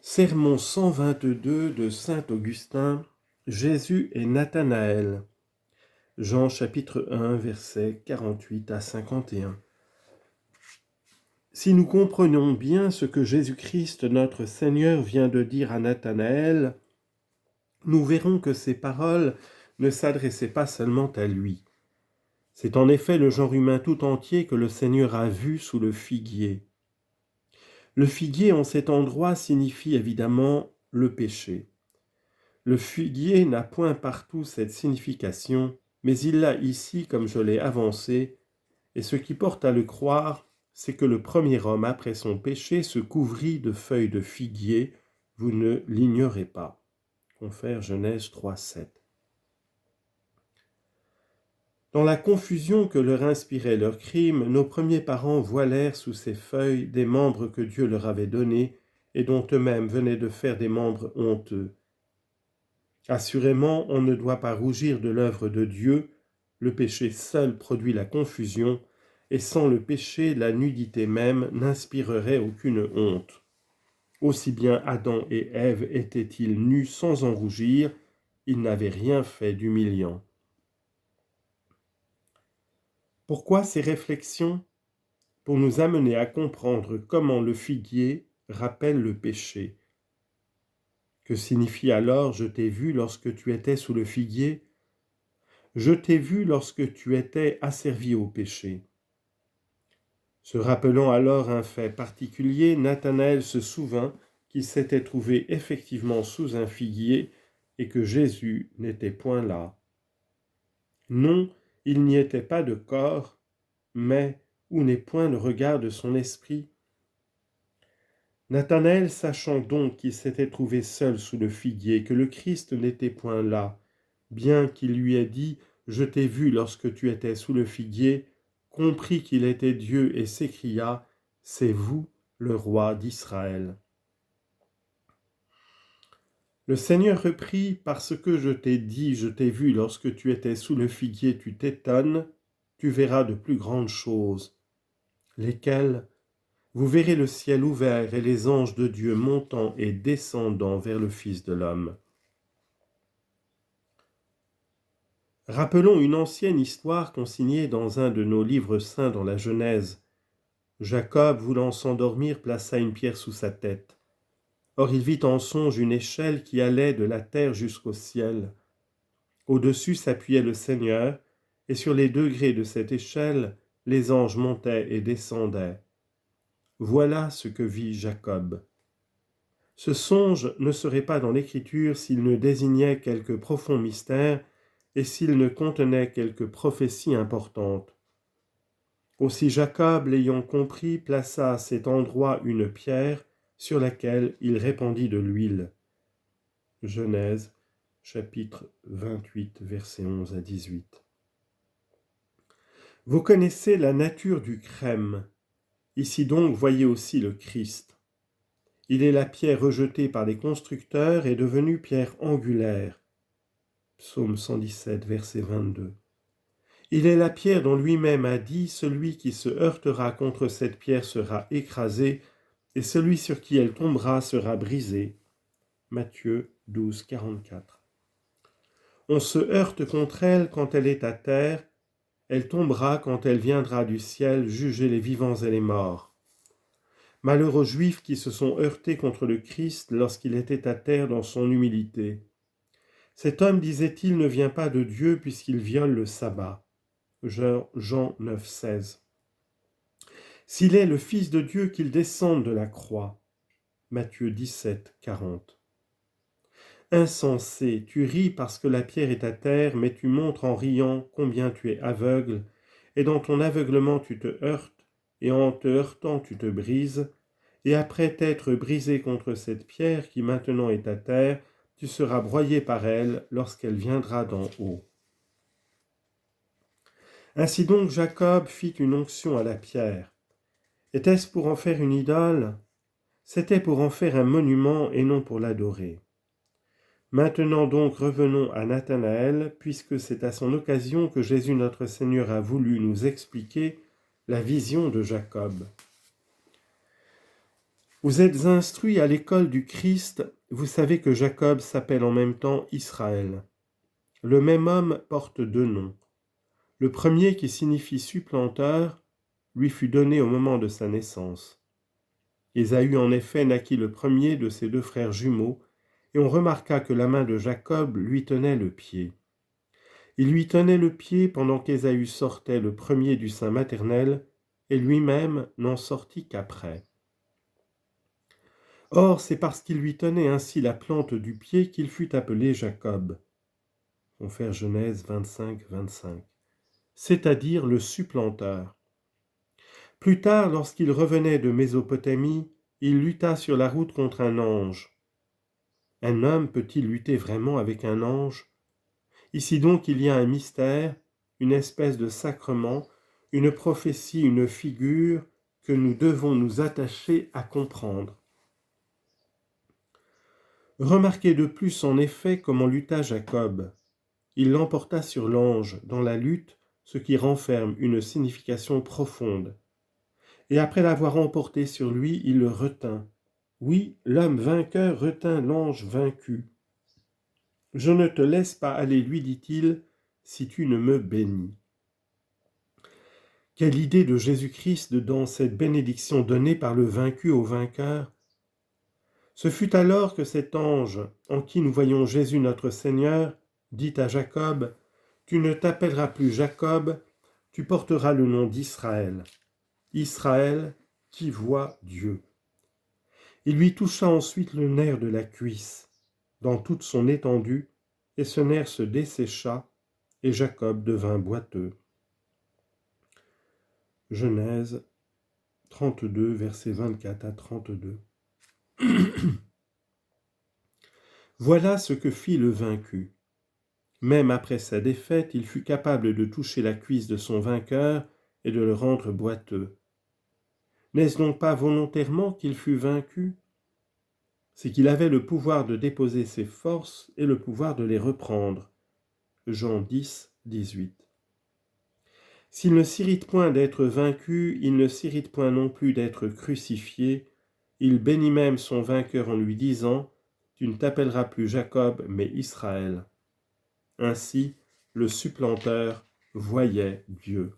Sermon 122 de saint Augustin, Jésus et Nathanaël. Jean chapitre 1, versets 48 à 51. Si nous comprenons bien ce que Jésus-Christ notre Seigneur vient de dire à Nathanaël, nous verrons que ces paroles ne s'adressaient pas seulement à lui. C'est en effet le genre humain tout entier que le Seigneur a vu sous le figuier. Le figuier en cet endroit signifie évidemment le péché. Le figuier n'a point partout cette signification, mais il l'a ici comme je l'ai avancé, et ce qui porte à le croire, c'est que le premier homme après son péché se couvrit de feuilles de figuier, vous ne l'ignorez pas. Confère Genèse 3,7. Dans la confusion que leur inspirait leur crime, nos premiers parents voilèrent sous ces feuilles des membres que Dieu leur avait donnés et dont eux-mêmes venaient de faire des membres honteux. Assurément, on ne doit pas rougir de l'œuvre de Dieu, le péché seul produit la confusion, et sans le péché, la nudité même n'inspirerait aucune honte. Aussi bien Adam et Ève étaient-ils nus sans en rougir, ils n'avaient rien fait d'humiliant. Pourquoi ces réflexions ? Pour nous amener à comprendre comment le figuier rappelle le péché. Que signifie alors « je t'ai vu lorsque tu étais sous le figuier » ? Je t'ai vu lorsque tu étais asservi au péché. Se rappelant alors un fait particulier, Nathanaël se souvint qu'il s'était trouvé effectivement sous un figuier et que Jésus n'était point là. Non, il n'y était pas de corps, mais où n'est point le regard de son esprit ? Nathanaël, sachant donc qu'il s'était trouvé seul sous le figuier, que le Christ n'était point là, bien qu'il lui ait dit « Je t'ai vu lorsque tu étais sous le figuier », comprit qu'il était Dieu et s'écria « C'est vous, le roi d'Israël ». Le Seigneur reprit « Parce que je t'ai dit, je t'ai vu lorsque tu étais sous le figuier, tu t'étonnes, tu verras de plus grandes choses. » Lesquelles ? Vous verrez le ciel ouvert et les anges de Dieu montant et descendant vers le Fils de l'homme. Rappelons une ancienne histoire consignée dans un de nos livres saints dans la Genèse. Jacob, voulant s'endormir, plaça une pierre sous sa tête. Or il vit en songe une échelle qui allait de la terre jusqu'au ciel. Au-dessus s'appuyait le Seigneur, et sur les degrés de cette échelle, les anges montaient et descendaient. Voilà ce que vit Jacob. Ce songe ne serait pas dans l'Écriture s'il ne désignait quelque profond mystère et s'il ne contenait quelque prophétie importante. Aussi Jacob, l'ayant compris, plaça à cet endroit une pierre sur laquelle il répandit de l'huile. Genèse, chapitre 28, versets 11 à 18. Vous connaissez la nature du chrème. Ici donc, voyez aussi le Christ. Il est la pierre rejetée par les constructeurs et devenue pierre angulaire. Psaume 117, verset 22. Il est la pierre dont lui-même a dit « Celui qui se heurtera contre cette pierre sera écrasé, et celui sur qui elle tombera sera brisé. » Matthieu 12, 44. On se heurte contre elle quand elle est à terre, elle tombera quand elle viendra du ciel juger les vivants et les morts. Malheur aux Juifs qui se sont heurtés contre le Christ lorsqu'il était à terre dans son humilité. Cet homme, disait-il, ne vient pas de Dieu puisqu'il viole le sabbat. Jean 9, 16. S'il est le Fils de Dieu, qu'il descende de la croix. Matthieu 17, 40. Insensé, tu ris parce que la pierre est à terre, mais tu montres en riant combien tu es aveugle, et dans ton aveuglement tu te heurtes, et en te heurtant tu te brises, et après t'être brisé contre cette pierre qui maintenant est à terre, tu seras broyé par elle lorsqu'elle viendra d'en haut. Ainsi donc Jacob fit une onction à la pierre. Était-ce pour en faire une idole ? C'était pour en faire un monument et non pour l'adorer. Maintenant donc revenons à Nathanaël, puisque c'est à son occasion que Jésus notre Seigneur a voulu nous expliquer la vision de Jacob. Vous êtes instruits à l'école du Christ, vous savez que Jacob s'appelle en même temps Israël. Le même homme porte deux noms. Le premier, qui signifie supplanteur, lui fut donné au moment de sa naissance. Ésaü en effet naquit le premier de ses deux frères jumeaux, et on remarqua que la main de Jacob lui tenait le pied. Il lui tenait le pied pendant qu'Ésaü sortait le premier du sein maternel, et lui-même n'en sortit qu'après. Or, c'est parce qu'il lui tenait ainsi la plante du pied qu'il fut appelé Jacob. Confère Genèse 25, 25. C'est-à-dire le supplanteur. Plus tard, lorsqu'il revenait de Mésopotamie, il lutta sur la route contre un ange. Un homme peut-il lutter vraiment avec un ange ? Ici donc il y a un mystère, une espèce de sacrement, une prophétie, une figure que nous devons nous attacher à comprendre. Remarquez de plus en effet comment lutta Jacob. Il l'emporta sur l'ange dans la lutte, ce qui renferme une signification profonde. Et après l'avoir emporté sur lui, il le retint. Oui, l'homme vainqueur retint l'ange vaincu. « Je ne te laisse pas aller, lui dit-il, si tu ne me bénis. » Quelle idée de Jésus-Christ dans cette bénédiction donnée par le vaincu au vainqueur. Ce fut alors que cet ange, en qui nous voyons Jésus notre Seigneur, dit à Jacob, « Tu ne t'appelleras plus Jacob, tu porteras le nom d'Israël. Israël qui voit Dieu. » Il lui toucha ensuite le nerf de la cuisse, dans toute son étendue, et ce nerf se dessécha, et Jacob devint boiteux. Genèse 32, versets 24 à 32. Voilà ce que fit le vaincu. Même après sa défaite, il fut capable de toucher la cuisse de son vainqueur et de le rendre boiteux. N'est-ce donc pas volontairement qu'il fut vaincu ? C'est qu'il avait le pouvoir de déposer ses forces et le pouvoir de les reprendre. Jean 10, 18. S'il ne s'irrite point d'être vaincu, il ne s'irrite point non plus d'être crucifié. Il bénit même son vainqueur en lui disant « Tu ne t'appelleras plus Jacob, mais Israël. » Ainsi, le supplanteur voyait Dieu.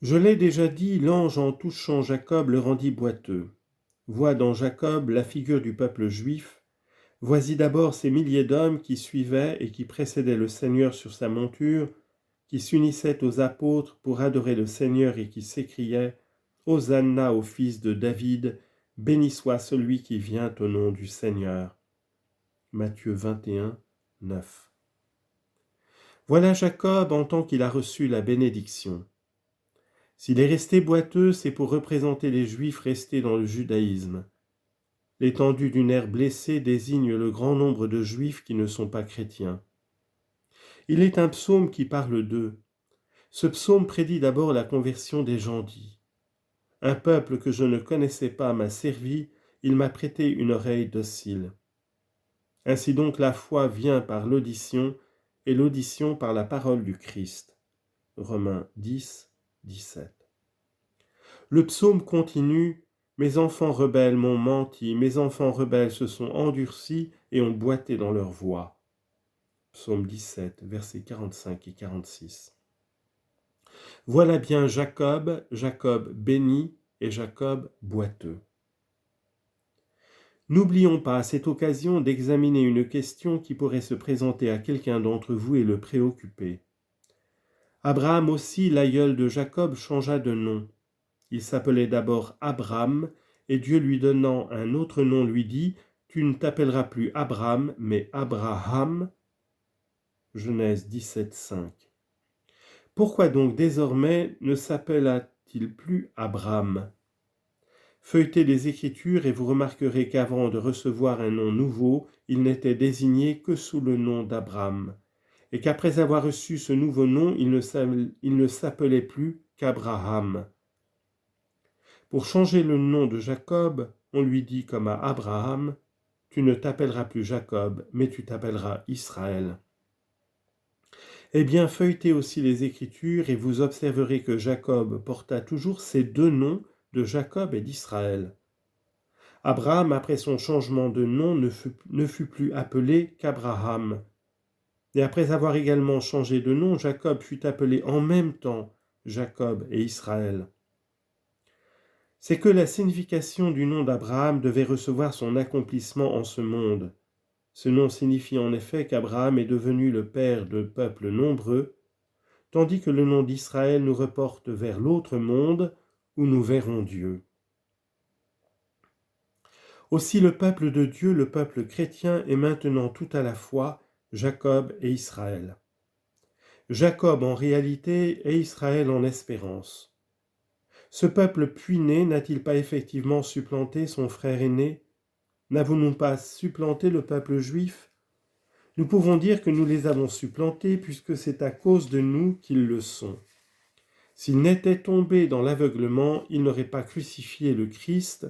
Je l'ai déjà dit, l'ange en touchant Jacob le rendit boiteux. Vois dans Jacob la figure du peuple juif. Voici d'abord ces milliers d'hommes qui suivaient et qui précédaient le Seigneur sur sa monture, qui s'unissaient aux apôtres pour adorer le Seigneur et qui s'écriaient « Hosanna au fils de David, béni soit celui qui vient au nom du Seigneur. » Matthieu 21, 9. Voilà Jacob en tant qu'il a reçu la bénédiction. S'il est resté boiteux, c'est pour représenter les Juifs restés dans le judaïsme. L'étendue du nerf blessé désigne le grand nombre de Juifs qui ne sont pas chrétiens. Il est un psaume qui parle d'eux. Ce psaume prédit d'abord la conversion des gens dits. Un peuple que je ne connaissais pas m'a servi, il m'a prêté une oreille docile. Ainsi donc la foi vient par l'audition, et l'audition par la parole du Christ. Romains 10, 17. Le psaume continue « Mes enfants rebelles m'ont menti, mes enfants rebelles se sont endurcis et ont boité dans leur voix. » Psaume 17, versets 45 et 46. Voilà bien Jacob, Jacob béni et Jacob boiteux. N'oublions pas à cette occasion d'examiner une question qui pourrait se présenter à quelqu'un d'entre vous et le préoccuper. Abraham aussi, l'aïeul de Jacob, changea de nom. Il s'appelait d'abord Abram, et Dieu lui donnant un autre nom lui dit « Tu ne t'appelleras plus Abram, mais Abraham. » Genèse 17, 5. Pourquoi donc désormais ne s'appela-t-il plus Abram ? Feuilletez les Écritures et vous remarquerez qu'avant de recevoir un nom nouveau, il n'était désigné que sous le nom d'Abram, et qu'après avoir reçu ce nouveau nom, il ne s'appelait plus qu'Abraham. Pour changer le nom de Jacob, on lui dit comme à Abraham, « Tu ne t'appelleras plus Jacob, mais tu t'appelleras Israël. » Eh bien, feuilletez aussi les Écritures et vous observerez que Jacob porta toujours ces deux noms de Jacob et d'Israël. Abraham, après son changement de nom, ne fut plus appelé qu'Abraham. Et après avoir également changé de nom, Jacob fut appelé en même temps Jacob et Israël. C'est que la signification du nom d'Abraham devait recevoir son accomplissement en ce monde. Ce nom signifie en effet qu'Abraham est devenu le père de peuples nombreux, tandis que le nom d'Israël nous reporte vers l'autre monde où nous verrons Dieu. Aussi le peuple de Dieu, le peuple chrétien, est maintenant tout à la fois Jacob et Israël. Jacob en réalité et Israël en espérance. Ce peuple puis-né n'a-t-il pas effectivement supplanté son frère aîné? N'avons-nous pas supplanté le peuple juif? Nous pouvons dire que nous les avons supplantés puisque c'est à cause de nous qu'ils le sont. S'ils n'étaient tombés dans l'aveuglement, ils n'auraient pas crucifié le Christ.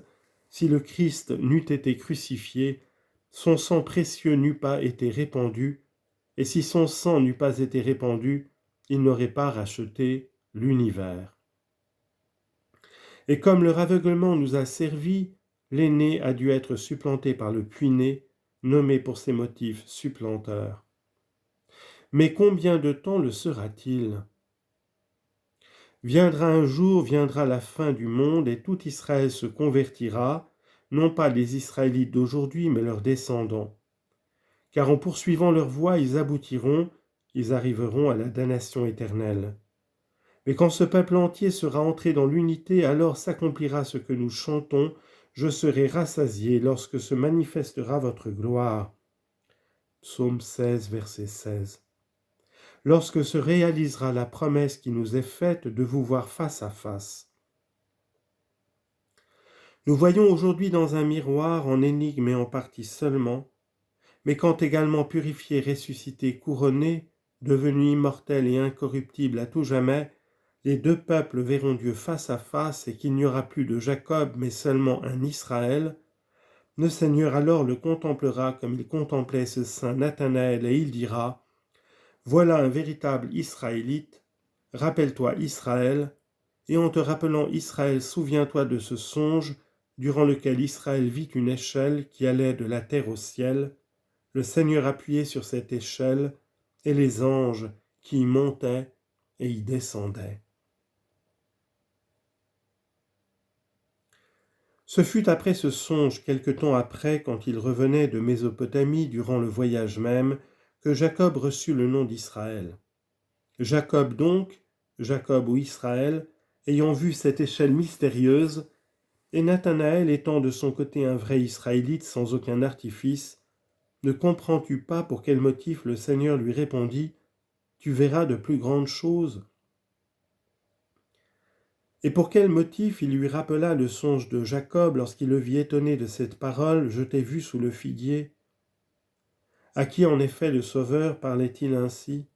Si le Christ n'eût été crucifié, son sang précieux n'eût pas été répandu, et si son sang n'eût pas été répandu, il n'aurait pas racheté l'univers. Et comme leur aveuglement nous a servi, l'aîné a dû être supplanté par le puîné, nommé pour ses motifs supplanteurs. Mais combien de temps le sera-t-il? Viendra un jour, viendra la fin du monde, et tout Israël se convertira, non pas les Israélites d'aujourd'hui, mais leurs descendants. Car en poursuivant leur voie, ils aboutiront, ils arriveront à la damnation éternelle. Mais quand ce peuple entier sera entré dans l'unité, alors s'accomplira ce que nous chantons, « Je serai rassasié lorsque se manifestera votre gloire ». Psaume 16, verset 16. Lorsque se réalisera la promesse qui nous est faite de vous voir face à face. Nous voyons aujourd'hui dans un miroir, en énigme et en partie seulement, mais quand également purifié, ressuscité, couronné, devenu immortel et incorruptible à tout jamais, les deux peuples verront Dieu face à face et qu'il n'y aura plus de Jacob mais seulement un Israël, le Seigneur alors le contemplera comme il contemplait ce saint Nathanaël et il dira « Voilà un véritable Israélite, rappelle-toi Israël, et en te rappelant Israël, souviens-toi de ce songe durant lequel Israël vit une échelle qui allait de la terre au ciel, le Seigneur appuyait sur cette échelle et les anges qui y montaient et y descendaient. » Ce fut après ce songe, quelque temps après, quand il revenait de Mésopotamie durant le voyage même, que Jacob reçut le nom d'Israël. Jacob donc, Jacob ou Israël, ayant vu cette échelle mystérieuse, et Nathanaël étant de son côté un vrai Israélite sans aucun artifice, ne comprends-tu pas pour quel motif le Seigneur lui répondit « Tu verras de plus grandes choses » Et pour quel motif il lui rappela le songe de Jacob lorsqu'il le vit étonné de cette parole « Je t'ai vu sous le figuier ». À qui en effet le Sauveur parlait-il ainsi?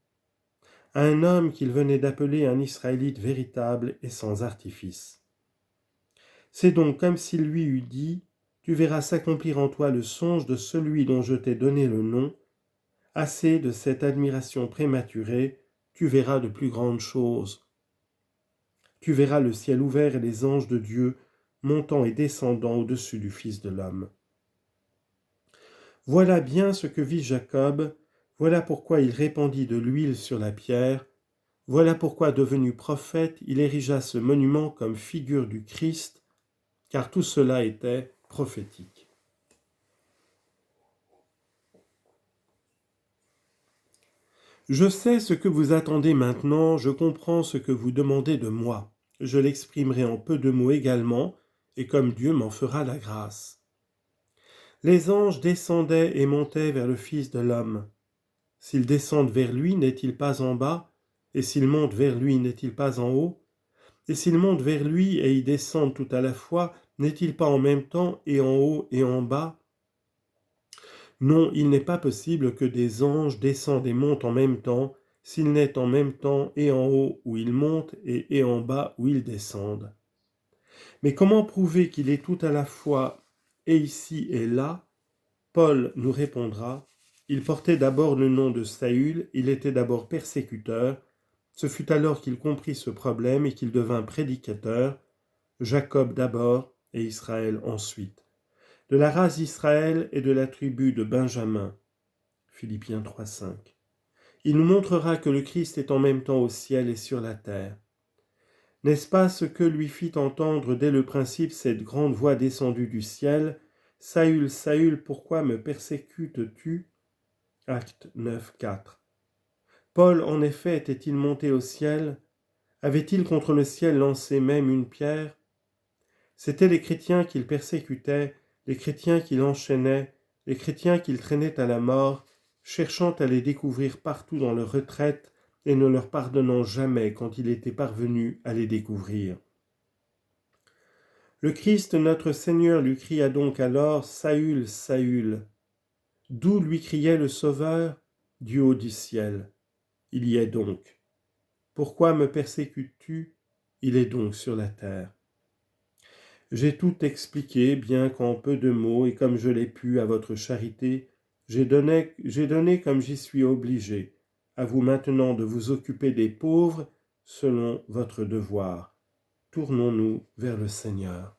À un homme qu'il venait d'appeler un Israélite véritable et sans artifice. C'est donc comme s'il lui eût dit « Tu verras s'accomplir en toi le songe de celui dont je t'ai donné le nom. Assez de cette admiration prématurée, tu verras de plus grandes choses. » Tu verras le ciel ouvert et les anges de Dieu montant et descendant au-dessus du Fils de l'homme. Voilà bien ce que vit Jacob, voilà pourquoi il répandit de l'huile sur la pierre, voilà pourquoi devenu prophète, il érigea ce monument comme figure du Christ, car tout cela était prophétique. Je sais ce que vous attendez maintenant, je comprends ce que vous demandez de moi. Je l'exprimerai en peu de mots également, et comme Dieu m'en fera la grâce. Les anges descendaient et montaient vers le Fils de l'homme. S'ils descendent vers lui, n'est-il pas en bas? Et s'ils montent vers lui, n'est-il pas en haut? Et s'ils montent vers lui et y descendent tout à la fois, n'est-il pas en même temps et en haut et en bas? Non, il n'est pas possible que des anges descendent et montent en même temps, s'il n'est en même temps et en haut où ils montent et en bas où ils descendent. Mais comment prouver qu'il est tout à la fois et ici et là? Paul nous répondra, il portait d'abord le nom de Saül, il était d'abord persécuteur, ce fut alors qu'il comprit ce problème et qu'il devint prédicateur, Jacob d'abord et Israël ensuite. De la race d'Israël et de la tribu de Benjamin. Philippiens 3,5. Il nous montrera que le Christ est en même temps au ciel et sur la terre. N'est-ce pas ce que lui fit entendre dès le principe cette grande voix descendue du ciel ? Saül, Saül, pourquoi me persécutes-tu ? Acte 9, 4. Paul, en effet, était-il monté au ciel ? Avait-il contre le ciel lancé même une pierre ? C'étaient les chrétiens qu'il persécutait, les chrétiens qu'il enchaînait, les chrétiens qu'il traînait à la mort, cherchant à les découvrir partout dans leur retraite et ne leur pardonnant jamais quand il était parvenu à les découvrir. Le Christ notre Seigneur lui cria donc alors « Saül, Saül !» D'où lui criait le Sauveur ? Du haut du ciel. Il y est donc. Pourquoi me persécutes-tu ? Il est donc sur la terre. J'ai tout expliqué, bien qu'en peu de mots, et comme je l'ai pu à votre charité, j'ai donné comme j'y suis obligé. À vous maintenant de vous occuper des pauvres selon votre devoir. Tournons-nous vers le Seigneur.